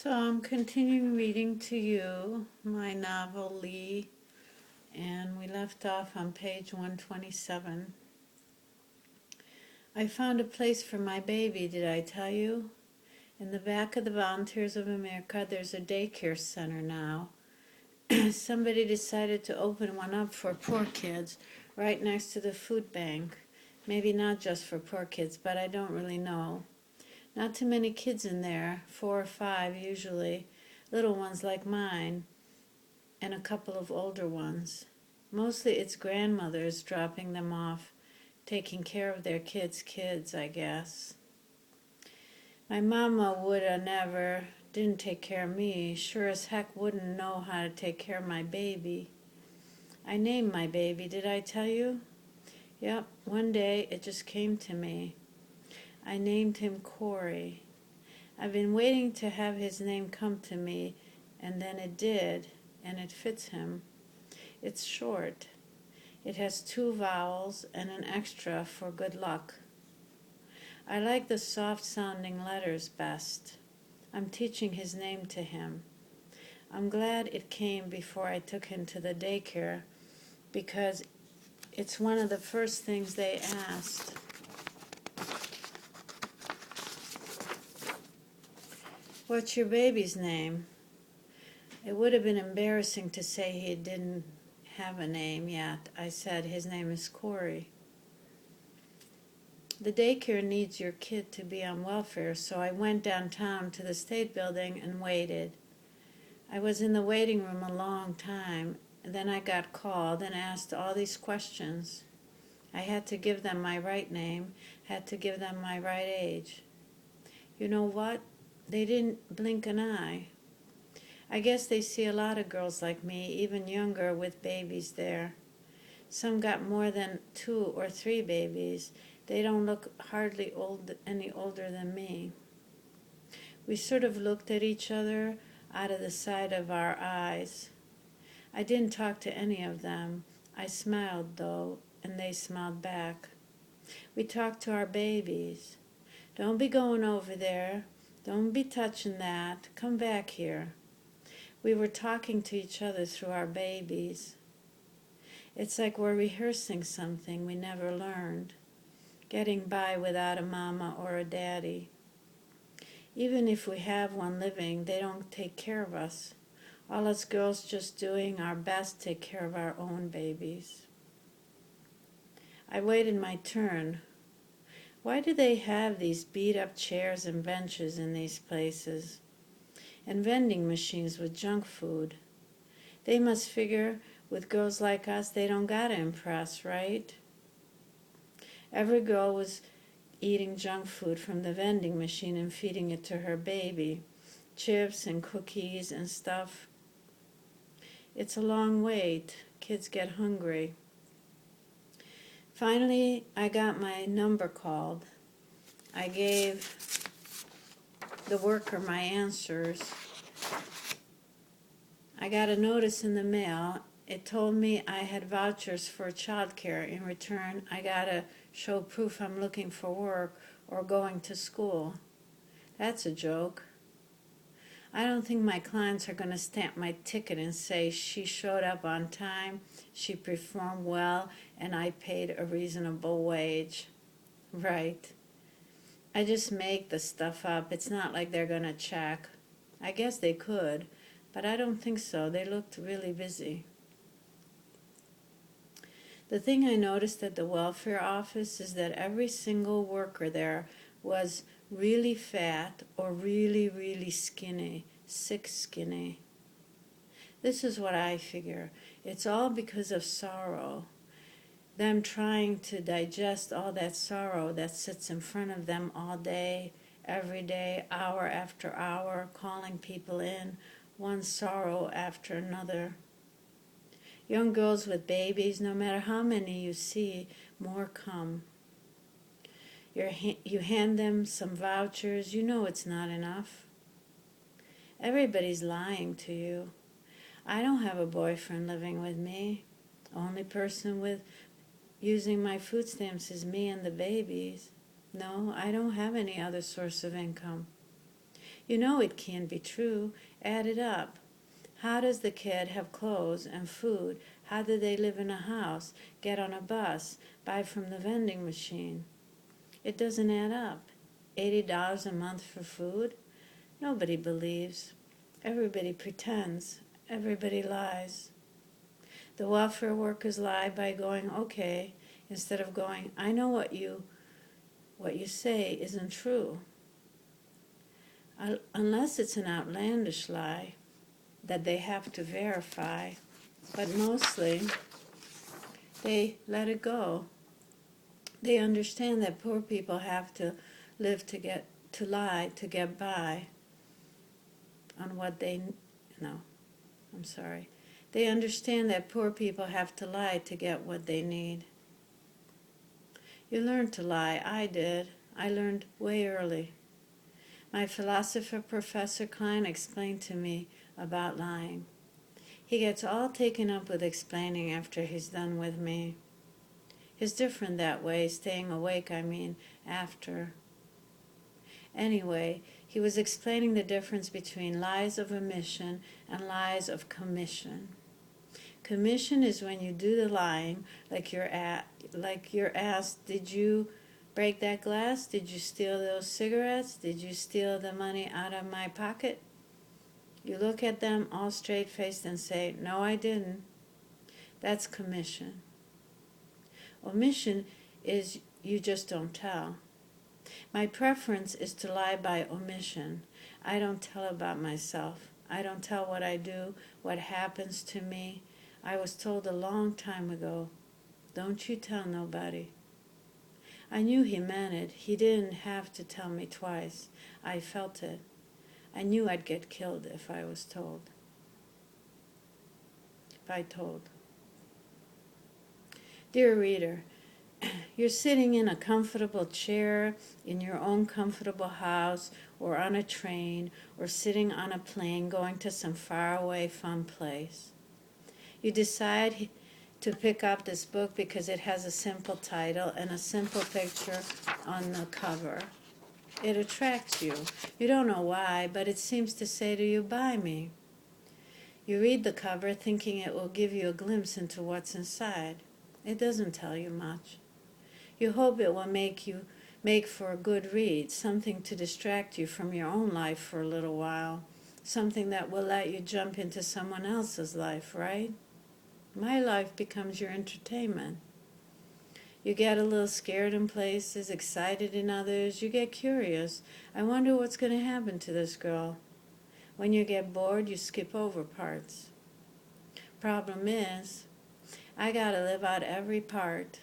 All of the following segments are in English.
So I'm continuing reading to you my novel Lee, and we left off on page 127. I found a place for my baby, did I tell you? In the back of the Volunteers of America, there's a daycare center now. Somebody decided to open one up for poor kids right next to the food bank. Maybe not just for poor kids, but I don't really know. Not too many kids in there, 4 or 5 usually, little ones like mine, and a couple of older ones. Mostly it's grandmothers dropping them off, taking care of their kids, I guess. My mama didn't take care of me, sure as heck wouldn't know how to take care of my baby. I named my baby, did I tell you? Yep, one day it just came to me. I named him Corey. I've been waiting to have his name come to me, and then it did, and it fits him. It's short. It has 2 vowels and an extra for good luck. I like the soft-sounding letters best. I'm teaching his name to him. I'm glad it came before I took him to the daycare, because it's one of the first things they asked. What's your baby's name? It would have been embarrassing to say he didn't have a name yet. I said his name is Corey. The daycare needs your kid to be on welfare, so I went downtown to the State Building and waited. I was in the waiting room a long time, and then I got called and asked all these questions. I had to give them my right name, had to give them my right age. You know what? They didn't blink an eye. I guess they see a lot of girls like me, even younger, with babies there. Some got more than 2 or 3 babies. They don't look hardly any older than me. We sort of looked at each other out of the side of our eyes. I didn't talk to any of them. I smiled, though, and they smiled back. We talked to our babies. Don't be going over there. Don't be touching that. Come back here. We were talking to each other through our babies. It's like we're rehearsing something we never learned, getting by without a mama or a daddy. Even if we have one living, they don't take care of us. All us girls just doing our best to take care of our own babies. I waited my turn. Why do they have these beat-up chairs and benches in these places? And vending machines with junk food? They must figure with girls like us they don't gotta impress, right? Every girl was eating junk food from the vending machine and feeding it to her baby. Chips and cookies and stuff. It's a long wait. Kids get hungry. Finally, I got my number called. I gave the worker my answers. I got a notice in the mail. It told me I had vouchers for childcare. In return, I gotta show proof I'm looking for work or going to school. That's a joke. I don't think my clients are going to stamp my ticket and say she showed up on time, she performed well, and I paid a reasonable wage. Right. I just make the stuff up. It's not like they're going to check. I guess they could, but I don't think so. They looked really busy. The thing I noticed at the welfare office is that every single worker there was really fat or really, really skinny, sick skinny. This is what I figure. It's all because of sorrow. Them trying to digest all that sorrow that sits in front of them all day, every day, hour after hour, calling people in, one sorrow after another. Young girls with babies, no matter how many you see, more come. You hand them some vouchers, you know it's not enough. Everybody's lying to you. I don't have a boyfriend living with me. Only person with using my food stamps is me and the babies. No, I don't have any other source of income. You know it can't be true. Add it up. How does the kid have clothes and food? How do they live in a house, get on a bus, buy from the vending machine? It doesn't add up. $80 a month for food? Nobody believes. Everybody pretends. Everybody lies. The welfare workers lie by going, okay, instead of going, I know what you say isn't true. Unless it's an outlandish lie that they have to verify. But mostly, they let it go. They understand that poor people have to live to lie to get by on what they, no, I'm sorry. They understand that poor people have to lie to get what they need. You learn to lie. I did. I learned way early. My philosopher Professor Klein explained to me about lying. He gets all taken up with explaining after he's done with me. He's different that way, staying awake, after. Anyway, he was explaining the difference between lies of omission and lies of commission. Commission is when you do the lying, like you're asked, did you break that glass? Did you steal those cigarettes? Did you steal the money out of my pocket? You look at them all straight-faced and say, no, I didn't. That's commission. Omission is you just don't tell. My preference is to lie by omission. I don't tell about myself. I don't tell what I do, what happens to me. I was told a long time ago, don't you tell nobody. I knew he meant it. He didn't have to tell me twice. I felt it. I knew I'd get killed if I was told. If I told. Dear reader, you're sitting in a comfortable chair in your own comfortable house or on a train or sitting on a plane going to some faraway fun place. You decide to pick up this book because it has a simple title and a simple picture on the cover. It attracts you. You don't know why, but it seems to say to you, buy me. You read the cover thinking it will give you a glimpse into what's inside. It doesn't tell you much. You hope it will make for a good read, something to distract you from your own life for a little while, something that will let you jump into someone else's life, right? My life becomes your entertainment. You get a little scared in places, excited in others. You get curious. I wonder what's going to happen to this girl. When you get bored, you skip over parts. Problem is, I got to live out every part.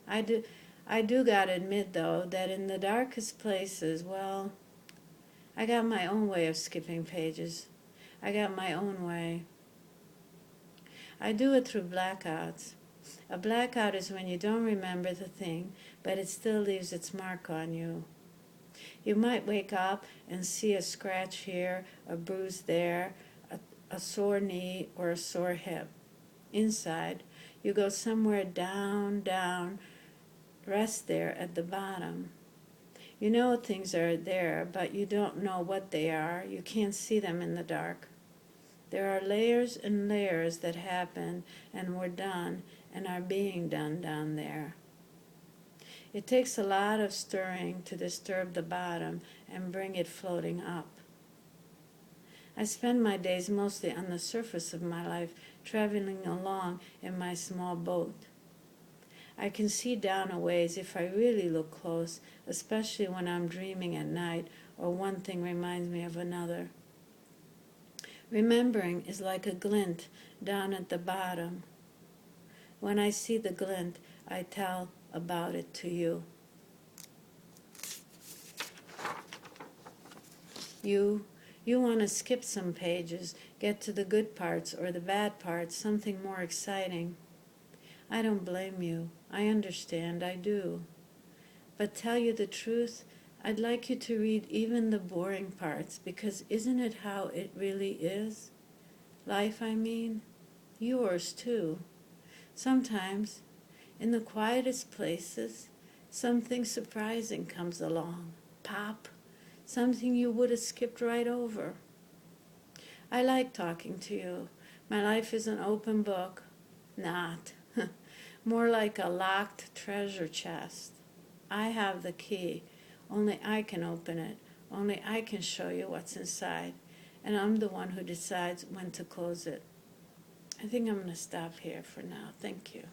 I do got to admit, though, that in the darkest places, well, I got my own way of skipping pages. I got my own way. I do it through blackouts. A blackout is when you don't remember the thing, but it still leaves its mark on you. You might wake up and see a scratch here, a bruise there, a sore knee, or a sore hip. Inside, you go somewhere down, rest there at the bottom. You know things are there, but you don't know what they are. You can't see them in the dark. There are layers and layers that happen and were done and are being done down there. It takes a lot of stirring to disturb the bottom and bring it floating up. I spend my days mostly on the surface of my life, traveling along in my small boat. I can see down a ways if I really look close, especially when I'm dreaming at night or one thing reminds me of another. Remembering is like a glint down at the bottom. When I see the glint, I tell about it to you. You want to skip some pages, get to the good parts or the bad parts, something more exciting. I don't blame you. I understand, I do. But tell you the truth, I'd like you to read even the boring parts, because isn't it how it really is? Life, yours too. Sometimes, in the quietest places, something surprising comes along. Pop, something you would have skipped right over. I like talking to you. My life is an open book. Not. More like a locked treasure chest. I have the key. Only I can open it. Only I can show you what's inside. And I'm the one who decides when to close it. I think I'm going to stop here for now. Thank you.